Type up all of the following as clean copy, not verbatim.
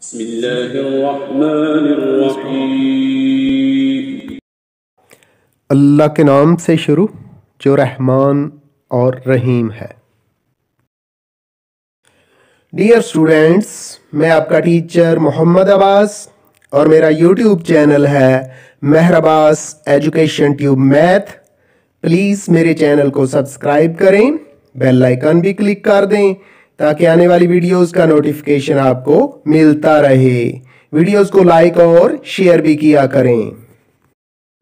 बिस्मिल्लाहिर्रहमानिर्रहीम। अल्लाह के नाम से शुरू जो रहमान और रहीम है। डियर स्टूडेंट्स, मैं आपका टीचर मोहम्मद अब्बास और मेरा यूट्यूब चैनल है Mehar Abbas education tube math. Please मेरे चैनल को सब्सक्राइब करें, बेल आइकन भी क्लिक कर दें ताकि आने वाली वीडियोस का नोटिफिकेशन आपको मिलता रहे। वीडियोस को लाइक और शेयर भी किया करें।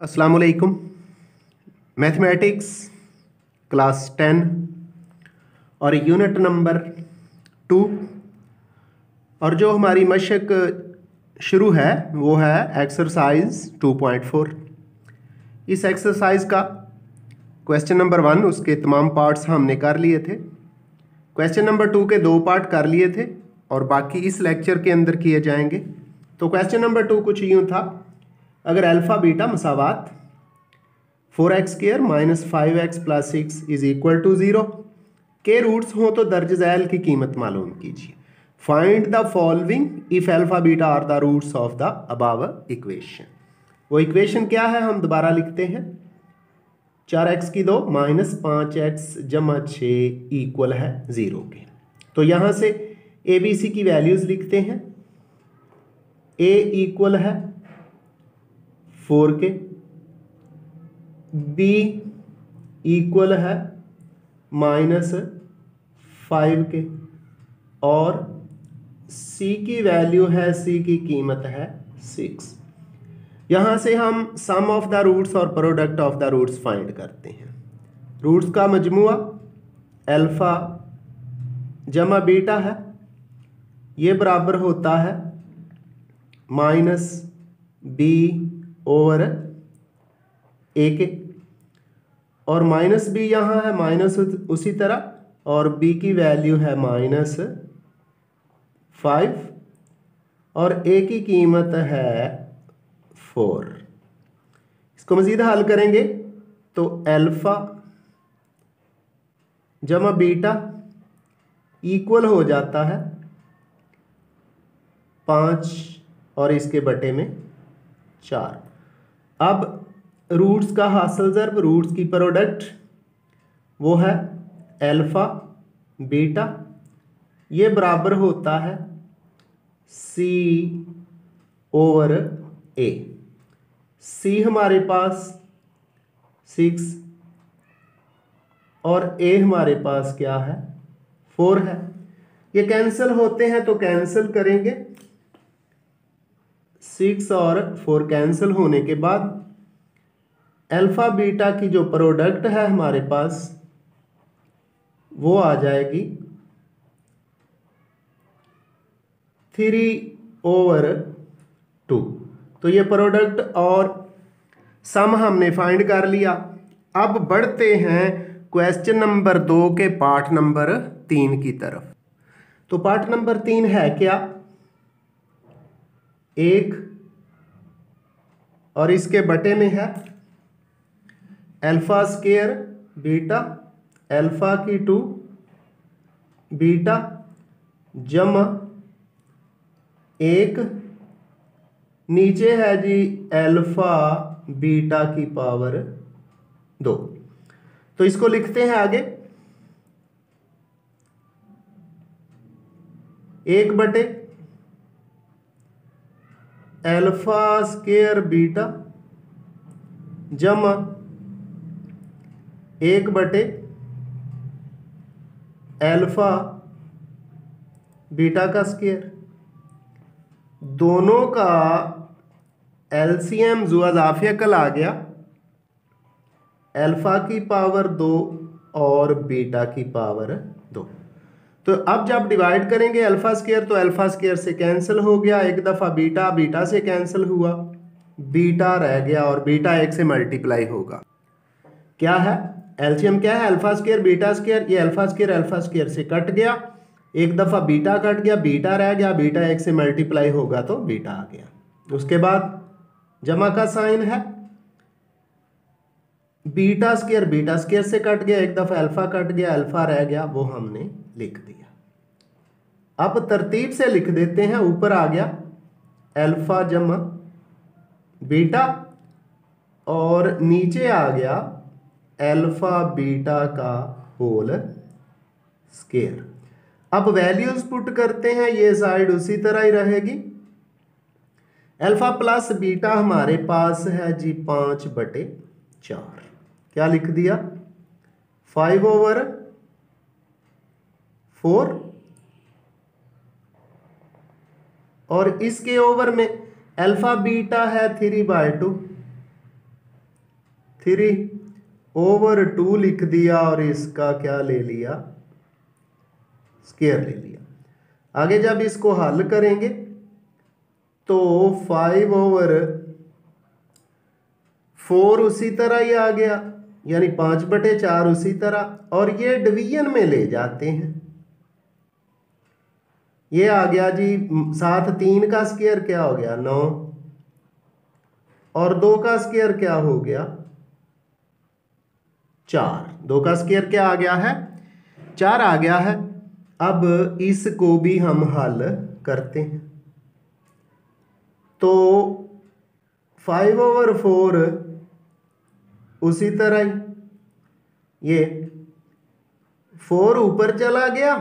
अस्सलाम वालेकुम। मैथमेटिक्स क्लास 10 और यूनिट नंबर 2 और जो हमारी मशक शुरू है वो है एक्सरसाइज 2.4। इस एक्सरसाइज का क्वेश्चन नंबर 1 उसके तमाम पार्ट्स हमने कर लिए थे। क्वेश्चन नंबर 2 के 2 पार्ट कर लिए थे और बाकी इस लेक्चर के अंदर किए जाएंगे। तो क्वेश्चन नंबर 2 कुछ यूँ था, अगर अल्फ़ा बीटा मसावात 4x² - 5x + 6 = 0 के रूट्स हों तो दर्ज ज़ैल की कीमत मालूम कीजिए। Find the following if alpha beta are the roots of the above equation. वो इक्वेशन क्या है हम दोबारा लिखते हैं। 4x² - 5x + 6 = 0 के। तो यहाँ से ए बी सी की वैल्यूज़ लिखते हैं। a इक्वल है 4 के, b इक्वल है -5 के और c की वैल्यू है, c की कीमत है 6। यहाँ से हम सम ऑफ द रूट्स और product of the roots find करते हैं। रूट्स का मजमुआ अल्फ़ा जमा बीटा है, ये बराबर होता है -b/a के, और -b यहाँ है माइनस उसी तरह, और b की वैल्यू है -5 और a की कीमत है 4। इसको मज़ीद हल करेंगे तो अल्फ़ा जमा बीटा इक्वल हो जाता है 5 और इसके बटे में 4। अब रूट्स का हासिल ज़र्ब, रूट्स की प्रोडक्ट वो है अल्फ़ा बीटा, ये बराबर होता है c/a। c हमारे पास 6 और a हमारे पास क्या है 4 है। ये कैंसिल होते हैं तो कैंसिल करेंगे, 6 और 4 कैंसिल होने के बाद अल्फ़ा बीटा की जो प्रोडक्ट है हमारे पास वो आ जाएगी 3/2। तो ये प्रोडक्ट और सम हमने फाइंड कर लिया। अब बढ़ते हैं क्वेश्चन नंबर 2 के पार्ट नंबर 3 की तरफ। तो पार्ट नंबर 3 है क्या, 1 और इसके बटे में है α² बीटा अल्फ़ा की 2 बीटा जमा 1 नीचे है जी अल्फ़ा बीटा की पावर 2। तो इसको लिखते हैं आगे 1/α² बीटा जमा 1/α बीटा का स्क्वायर। दोनों का एलसीएम जुआज़ाफ़िया कल आ गया, अल्फ़ा की पावर 2 और बीटा की पावर 2। तो अब जब डिवाइड करेंगे α² तो α² से कैंसिल हो गया, एक दफ़ा बीटा बीटा से कैंसिल हुआ, बीटा रह गया और बीटा 1 से मल्टीप्लाई होगा। क्या है एलसीएम, क्या है α² β²। ये α² से कट गया, एक दफ़ा बीटा कट गया, बीटा रह गया, बीटा 1 से मल्टीप्लाई होगा तो बीटा आ गया। उसके बाद जमा का साइन है, β² से कट गया, एक दफ़ा अल्फ़ा कट गया, अल्फ़ा रह गया, वो हमने लिख दिया। अब तरतीब से लिख देते हैं। ऊपर आ गया अल्फा जमा बीटा और नीचे आ गया अल्फा बीटा का होल स्क्वायर। अब वैल्यूज पुट करते हैं, ये साइड उसी तरह ही रहेगी। अल्फा प्लस बीटा हमारे पास है जी 5/4। क्या लिख दिया 5/4 और इसके ओवर में अल्फा बीटा है 3/2, 3/2 लिख दिया और इसका क्या ले लिया स्क्वायर ले लिया। आगे जब इसको हल करेंगे तो 5/4 उसी तरह ही आ गया, यानी 5/4 उसी तरह। और ये डिवीजन में ले जाते हैं, ये आ गया जी 7, 3 का स्क्वायर क्या हो गया 9 और 2 का स्क्वायर क्या हो गया 4। 2 का स्क्वायर क्या आ गया है 4 आ गया है। अब इसको भी हम हल करते हैं तो 5/4 उसी तरह ही, ये 4 ऊपर चला गया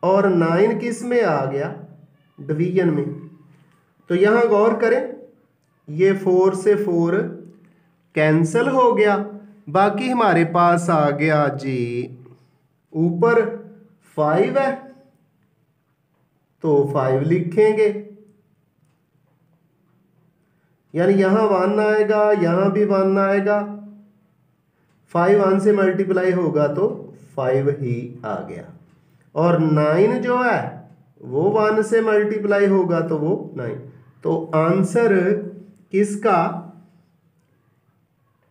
और 9 किस में आ गया डिवीजन में। तो यहां गौर करें, ये 4 से 4 कैंसल हो गया, बाकी हमारे पास आ गया जी ऊपर 5 है तो 5 लिखेंगे, यानी यहां 1 आएगा, यहां भी 1 आएगा। 5 1 से मल्टीप्लाई होगा तो 5 ही आ गया। और 9 जो है वो 1 से मल्टीप्लाई होगा तो वो 9। तो आंसर किसका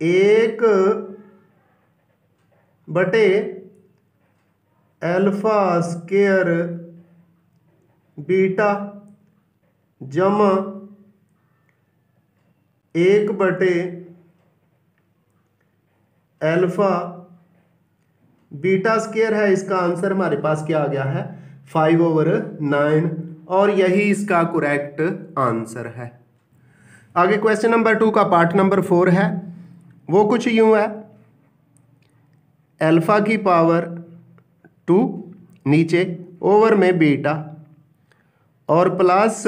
1/अल्फा स्क्वायर बीटा जमा 1/अल्फा बीटा स्क्वायर है। इसका आंसर हमारे पास क्या आ गया है 5/9 और यही इसका करेक्ट आंसर है। आगे क्वेश्चन नंबर 2 का पार्ट नंबर 4 है। वो कुछ यूं है, अल्फा की पावर 2 नीचे ओवर में बीटा और प्लस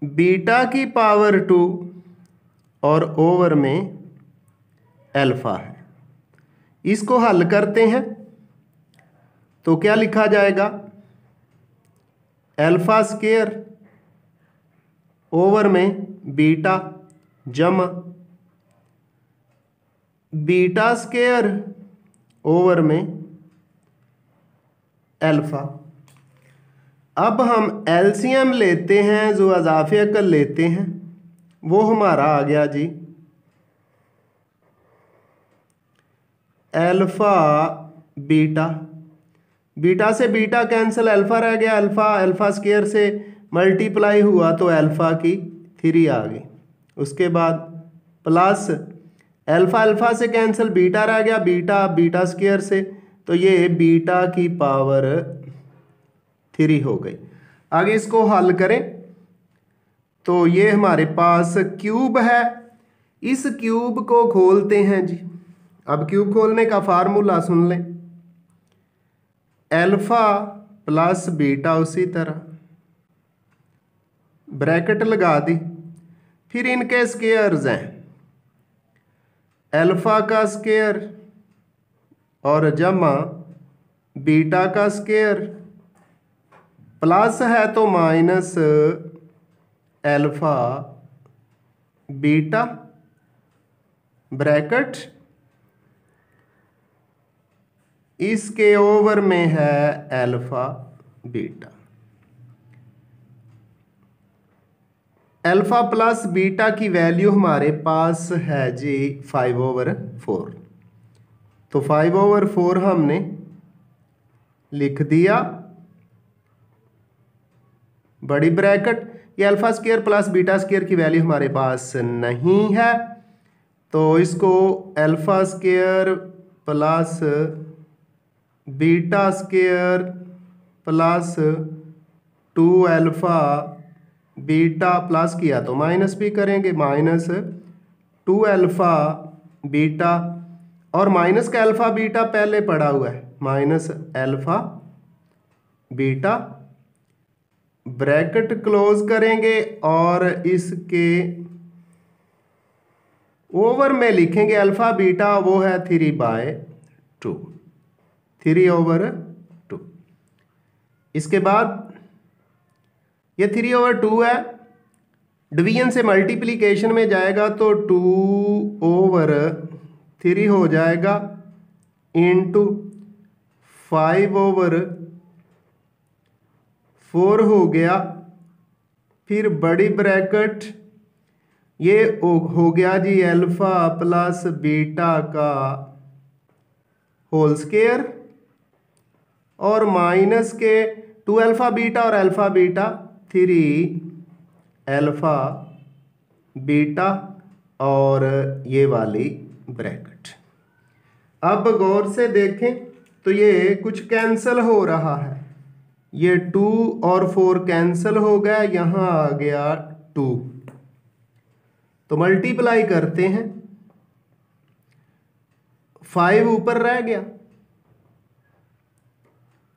बीटा की पावर 2 और ओवर में अल्फा है। इसको हल करते हैं तो क्या लिखा जाएगा अल्फा स्क्वायर ओवर में बीटा जमा बीटा स्क्वायर ओवर में अल्फा। अब हम एलसीएम लेते हैं, जो अज़ाफ़े अकल लेते हैं, वो हमारा आ गया जी अल्फा बीटा। बीटा से बीटा कैंसिल, अल्फा रह गया, अल्फा स्क्वायर से मल्टीप्लाई हुआ तो अल्फा की 3 आ गई। उसके बाद प्लस अल्फा से कैंसिल, बीटा रह गया, बीटा स्क्वायर से, तो ये बीटा की पावर 3 हो गई। आगे इसको हल करें तो ये हमारे पास क्यूब है, इस क्यूब को खोलते हैं जी। अब क्यूब खोलने का फार्मूला सुन लें, अल्फा प्लस बीटा उसी तरह ब्रैकेट लगा दी, फिर इनके स्क्वायर्स हैं अल्फा का स्क्वायर और जमा बीटा का स्क्वायर, प्लस है तो माइनस अल्फा बीटा ब्रैकेट, इसके ओवर में है alpha beta. Alpha plus beta की वैल्यू हमारे पास है जी 5/4, तो 5/4 हमने लिख दिया बड़ी ब्रैकेट। ये alpha square plus beta square की वैल्यू हमारे पास नहीं है, तो इसको alpha square plus beta square plus 2 alpha beta plus किया तो माइनस भी करेंगे, माइनस 2 अल्फ़ा बीटा, और माइनस का अल्फ़ा बीटा पहले पड़ा हुआ है, minus alpha beta, bracket close करेंगे और इसके ओवर में लिखेंगे अल्फ़ा बीटा, वो है 3/2, 3/2। इसके बाद ये 3/2 है, डिवीजन से मल्टीप्लिकेशन में जाएगा तो 2/3 हो जाएगा, इंटू 5/4 हो गया, फिर बड़ी ब्रैकेट, ये हो गया जी अल्फ़ा प्लस बीटा का होल स्केयर, और माइनस के 2 अल्फ़ा बीटा और अल्फ़ा बीटा 3 अल्फ़ा बीटा, और ये वाली ब्रैकेट। अब गौर से देखें तो ये कुछ कैंसिल हो रहा है, ये 2 और 4 कैंसिल हो गया, यहाँ आ गया 2, तो मल्टीप्लाई करते हैं, 5 ऊपर रह गया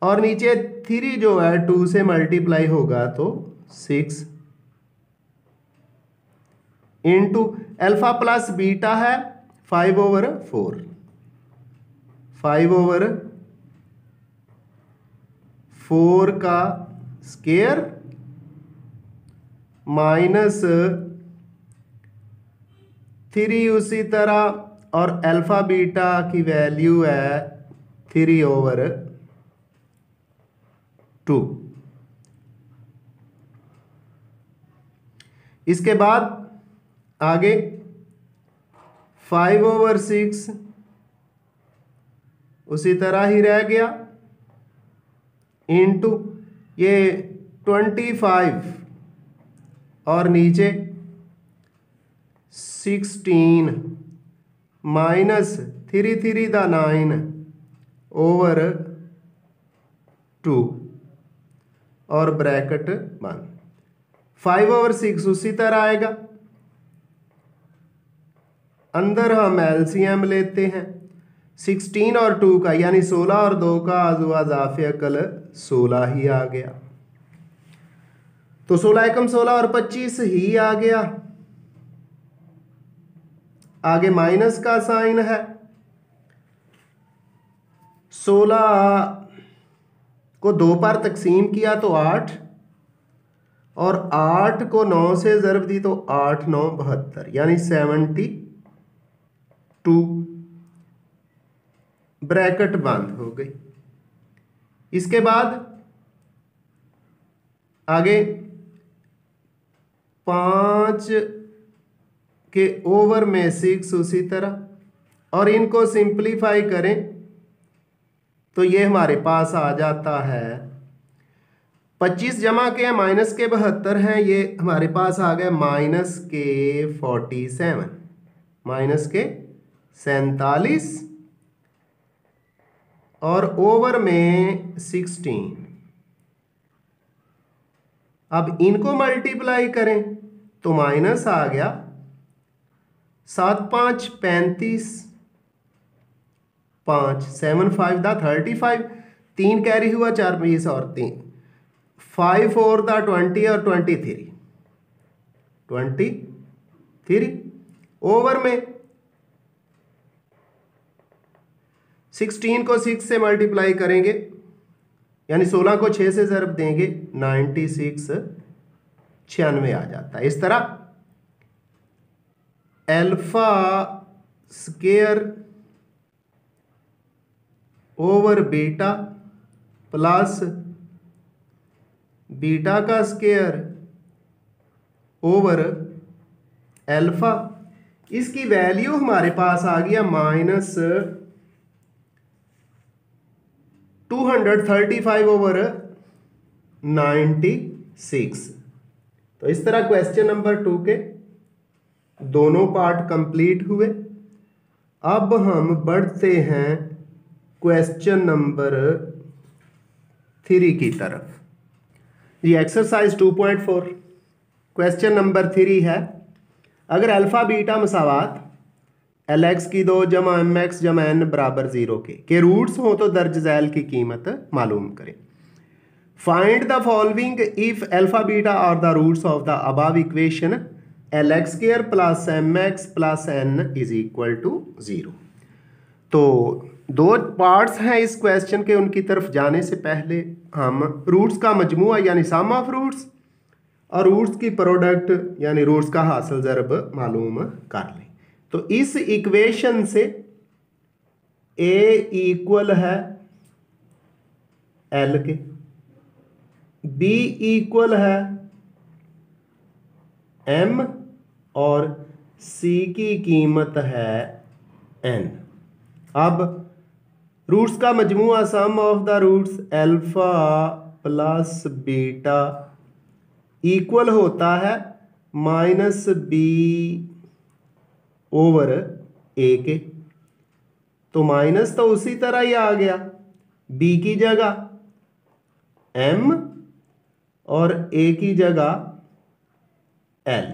और नीचे 3 जो है 2 से मल्टीप्लाई होगा तो 6, इंटू अल्फा प्लस बीटा है 5/4, 5/4 का स्केयर माइनस 3 उसी तरह, और अल्फा बीटा की वैल्यू है 3/2। इसके बाद आगे 5/6 उसी तरह ही रह गया, इंटू ये 25 और नीचे 16 माइनस 3/9/2 और ब्रैकेट बंद। 5/6 उसी तरह आएगा, अंदर हम एलसीएम लेते हैं, 16 और 2 का यानी 16 और 2 का आज़ाफ़े अकल 16 ही आ गया, तो 16 एकम 16 और 25 ही आ गया। आगे माइनस का साइन है, 16 को 2 पर तकसीम किया तो 8, और 8 को 9 से ज़रब दी तो 8 9 72 यानी 72, ब्रैकेट बंद हो गई। इसके बाद आगे 5 के ओवर में 6 उसी तरह, और इनको सिंप्लीफाई करें तो ये हमारे पास आ जाता है 25 जमा के माइनस के 72 हैं, ये हमारे पास आ गए माइनस के 47, माइनस के 47 और ओवर में 16। अब इनको मल्टीप्लाई करें तो माइनस आ गया 7 5 35, 5 7 5 दा 35, 3 कैरी हुआ 4 20 और 3, 5 4 दा 20 और 23 ओवर में 16 को 6 से मल्टीप्लाई करेंगे यानी 16 को 6 से ज़रब देंगे 96 96 आ जाता है। इस तरह alpha square over beta plus beta का स्केयर ओवर अल्फा, इसकी वैल्यू हमारे पास आ गया माइनस 235/96। तो इस तरह क्वेश्चन नंबर 2 के दोनों पार्ट कंप्लीट हुए। अब हम बढ़ते हैं क्वेश्चन नंबर 3 की तरफ। जी एक्सरसाइज 2.4 क्वेश्चन नंबर 3 है, अगर अल्फा बीटा मसावात LX की 2 जमा MX जमा N बराबर 0 के रूट्स हो तो दर्ज झैल की कीमत मालूम करें। Find the following if alpha beta are the roots of the above equation LX square plus MX plus N is equal to 0। तो दो पार्ट्स हैं इस क्वेश्चन के, उनकी तरफ जाने से पहले हम रूट्स का मजमुआ यानी सम ऑफ रूट्स और रूट्स की प्रोडक्ट यानी रूट्स का हासिल ज़रब मालूम कर लें। तो इस इक्वेशन से A इक्वल है L के, B इक्वल है M और C की कीमत है N। अब रूट्स का मजमूआ sum of the roots alpha plus beta equal होता है -b ओवर a के। तो माइनस तो उसी तरह ही आ गया, b की जगह m और a की जगह l,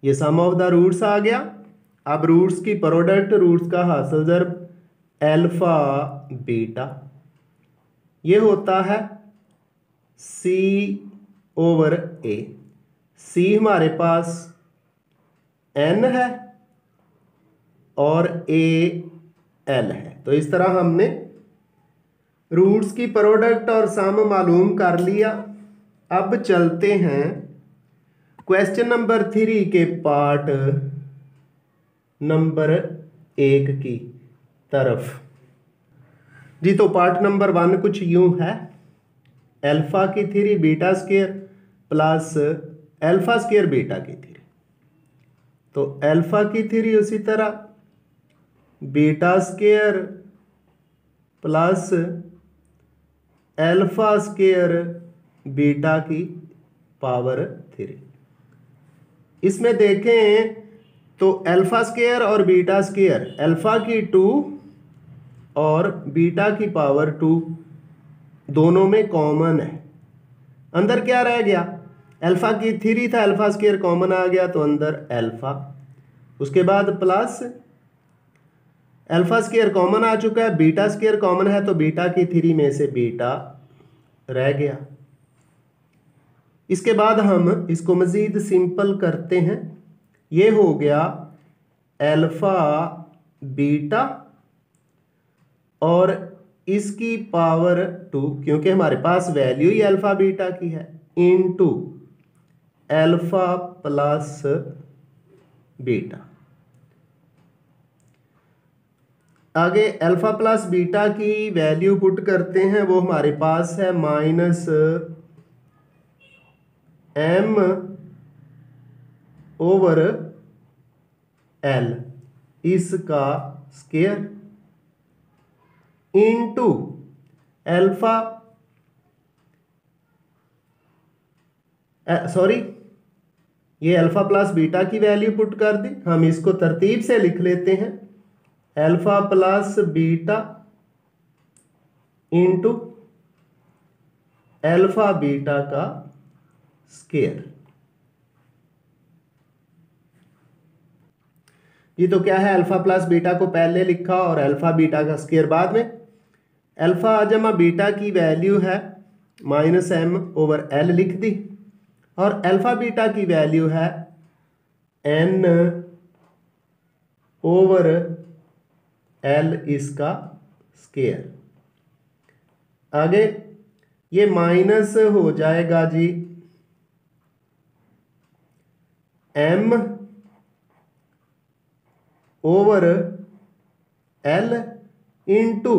ये सम ऑफ द रूट्स आ गया। अब रूट्स की प्रोडक्ट, रूट्स का हासिल ज़रब अल्फा बीटा, ये होता है c ओवर a। c हमारे पास n है और a l है। तो इस तरह हमने रूट्स की प्रोडक्ट और सम मालूम कर लिया। अब चलते हैं क्वेश्चन नंबर 3 के पार्ट नंबर 1 की तरफ। जी तो पार्ट नंबर 1 कुछ यूं है, अल्फा की three beta square plus alpha square beta की थ्री। तो अल्फा की थ्री उसी तरह beta square plus alpha square beta की पावर 3। इसमें देखें तो अल्फा स्क्वायर और बीटा स्क्वायर, अल्फा की 2 और बीटा की पावर 2 दोनों में कॉमन है। अंदर क्या रह गया, अल्फा की 3 था, अल्फा स्क्वायर कॉमन आ गया तो अंदर अल्फा, उसके बाद प्लस अल्फा स्क्वायर कॉमन आ चुका है, बीटा स्क्वायर कॉमन है तो बीटा की 3 में से बीटा रह गया। इसके बाद हम इसको मजीद सिंपल करते हैं, ये हो गया अल्फा बीटा और इसकी पावर 2, क्योंकि हमारे पास वैल्यू ही अल्फा बीटा की है, इनटू अल्फा प्लस बीटा। आगे अल्फा प्लस बीटा की वैल्यू पुट करते हैं, वो हमारे पास है -m ओवर l इसका स्क्वायर इनटू अल्फा, सॉरी ये अल्फा प्लस बीटा की वैल्यू पुट कर दी। हम इसको तरतीब से लिख लेते हैं, alpha plus beta into alpha beta का स्क्वायर। ये तो क्या है, अल्फा प्लस बीटा को पहले लिखा और अल्फा बीटा का स्क्वायर बाद में। अल्फा जमा बीटा की वैल्यू है -m ओवर l लिख दी और अल्फा बीटा की वैल्यू है n ओवर l इसका स्क्वायर। आगे ये माइनस हो जाएगा जी m ओवर l इंटू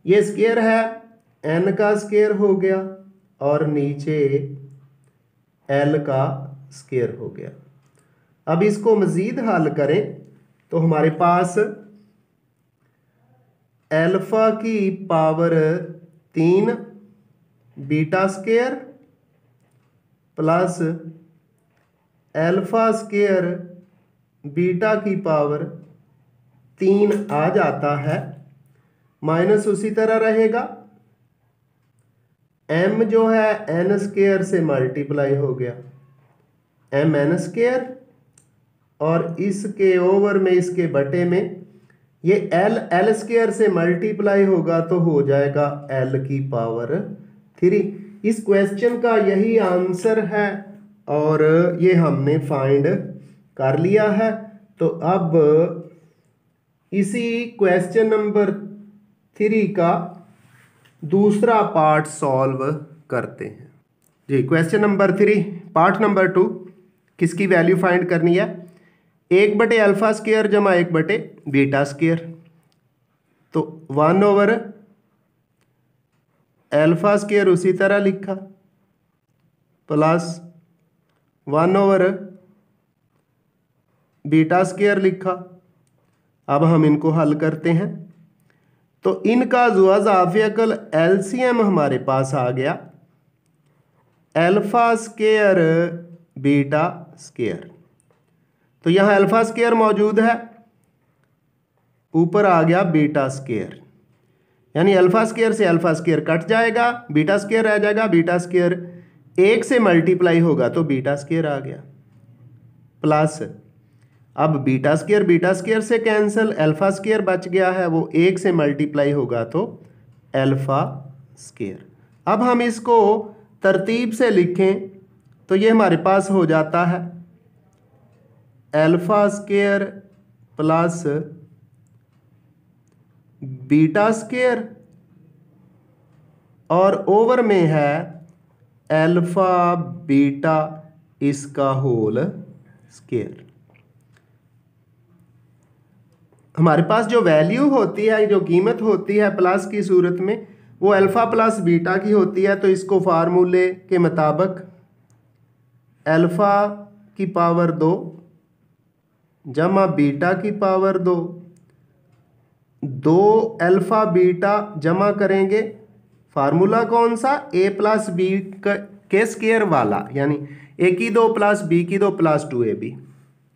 ये स्क्वायर है n का स्क्वायर हो गया और नीचे l का स्क्वायर हो गया। अब इसको मजीद हल करें तो हमारे पास अल्फा की power 3 beta square plus alpha square beta की पावर 3 आ जाता है माइनस उसी तरह रहेगा, m जो है n स्क्वायर से मल्टीप्लाई हो गया, m n स्क्वायर, और इसके ओवर में इसके बटे में ये l स्क्वायर से मल्टीप्लाई होगा तो हो जाएगा l की पावर 3। इस क्वेश्चन का यही आंसर है और ये हमने फाइंड कर लिया है। तो अब इसी क्वेश्चन नंबर 3 का दूसरा पार्ट सॉल्व करते हैं जी। क्वेश्चन नंबर 3 पार्ट नंबर 2, किसकी वैल्यू फाइंड करनी है? 1/अल्फा स्क्वायर जमा 1/बीटा स्क्वायर। तो 1/अल्फा स्क्वायर उसी तरह लिखा, प्लस 1/बीटा स्क्वायर लिखा। अब हम इनको हल करते हैं तो इनका जुआज़ाफ़ियकल एलसीएम हमारे पास आ गया, अल्फा स्क्वायर बीटा स्क्वायर। तो यहाँ अल्फा स्क्वायर मौजूद है, ऊपर आ गया बीटा स्क्वायर, यानी अल्फा स्क्वायर से अल्फा स्क्वायर कट जाएगा, बीटा स्क्वायर रह जाएगा। बीटा स्क्वायर 1 से मल्टीप्लाई होगा तो बीटा स्क्वायर आ गया, प्लस अब बीटा स्क्वायर से कैंसिल, अल्फा स्क्वायर बच गया है, वो 1 से मल्टीप्लाई होगा तो अल्फा स्क्वायर। अब हम इसको तरतीब से लिखें तो ये हमारे पास हो जाता है alpha square plus beta square, और ओवर में है अल्फा बीटा इसका होल स्क्वायर। हमारे पास जो वैल्यू होती है, जो कीमत होती है प्लस की सूरत में, वो अल्फा प्लस बीटा की होती है। तो इसको फार्मूले के मुताबिक अल्फा की पावर 2 जमा बीटा की पावर 2 अल्फा बीटा जमा करेंगे, फार्मूला कौन सा? a प्लस बी के स्क्वायर वाला, यानी a की 2 प्लस b की 2 प्लस 2ab।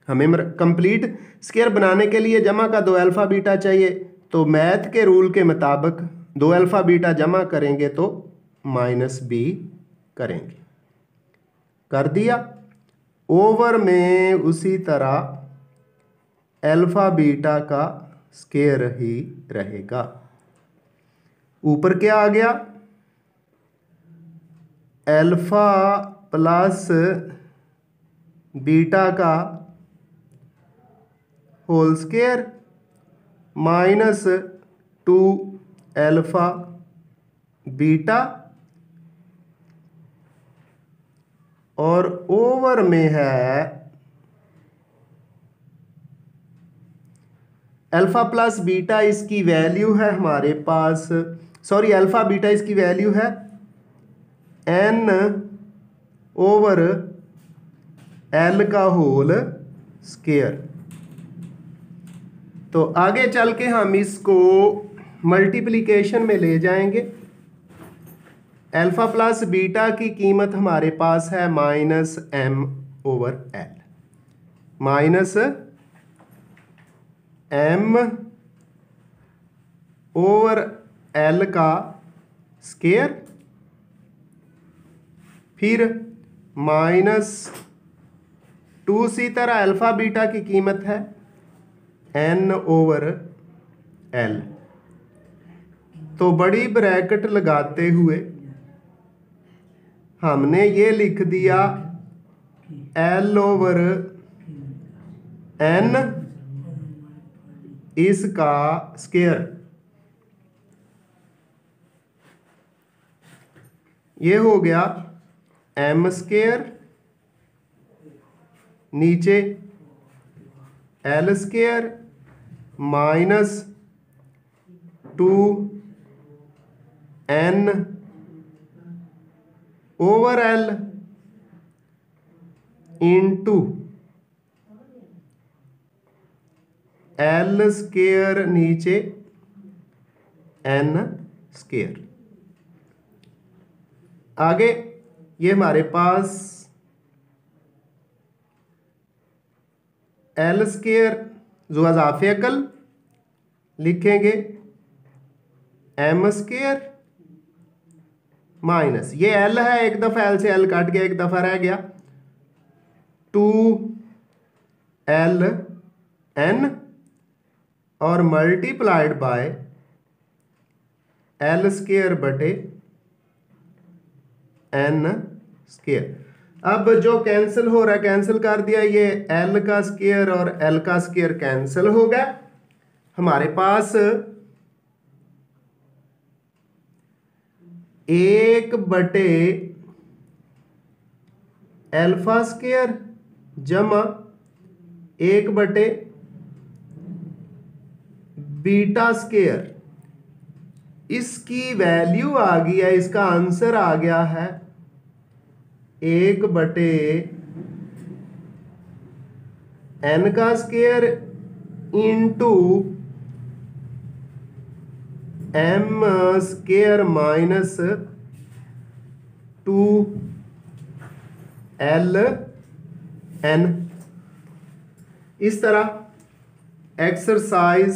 हमें कंप्लीट स्क्वायर बनाने के लिए जमा का 2 अल्फा बीटा चाहिए, तो मैथ के रूल के मुताबिक 2 अल्फा बीटा जमा करेंगे तो -b करेंगे, कर दिया। ओवर में उसी तरह अल्फा बीटा का स्क्वायर ही रहेगा। ऊपर क्या आ गया? अल्फा प्लस बीटा का होल स्क्वायर -2 अल्फा बीटा, और ओवर में है अल्फा प्लस बीटा, इसकी वैल्यू है हमारे पास, सॉरी अल्फा बीटा इसकी वैल्यू है n/l का होल स्क्वायर। तो आगे चल के हम इसको मल्टीप्लिकेशन में ले जाएंगे। अल्फा प्लस बीटा की कीमत हमारे पास है -m/l, -m/l का स्क्वायर, फिर -2 सी तरह अल्फा बीटा की कीमत है n/l। तो बड़ी ब्रैकेट लगाते हुए हमने ये लिख दिया l/n इसका स्क्वायर। ये हो गया m स्क्वायर, नीचे l square -2n/l into l square नीचे n स्क्वायर। आगे ये हमारे पास l स्क्वायर जुआज़ाफ़ियकल लिखेंगे एम स्क्वायर माइनस, ये एल है, एक दफा एल से एल कट गया, एक दफा रह गया, 2l n और मल्टीप्लाइड बाय एल स्क्वायर बटे n स्क्वायर। अब जो कैंसिल हो रहा है कैंसिल कर दिया, ये l का स्क्वायर और l का स्क्वायर कैंसिल हो गया। हमारे पास 1 बटे एल्फा स्क्वायर जमा 1 बटे बीटा स्क्वायर, इसकी वैल्यू आ गई है, इसका आंसर आ गया है 1 बटे n का square into m square minus 2l n। इस तरह एक्सरसाइज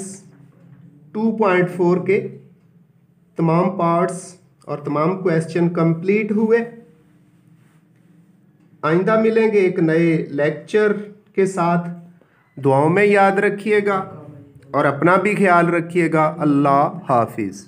2.4 के तमाम पार्ट्स और तमाम क्वेश्चन कंप्लीट हुए। आइंदा मिलेंगे एक नए लेक्चर के साथ। दुआओं में याद रखिएगा और अपना भी ख्याल रखिएगा। अल्लाह हाफिज़।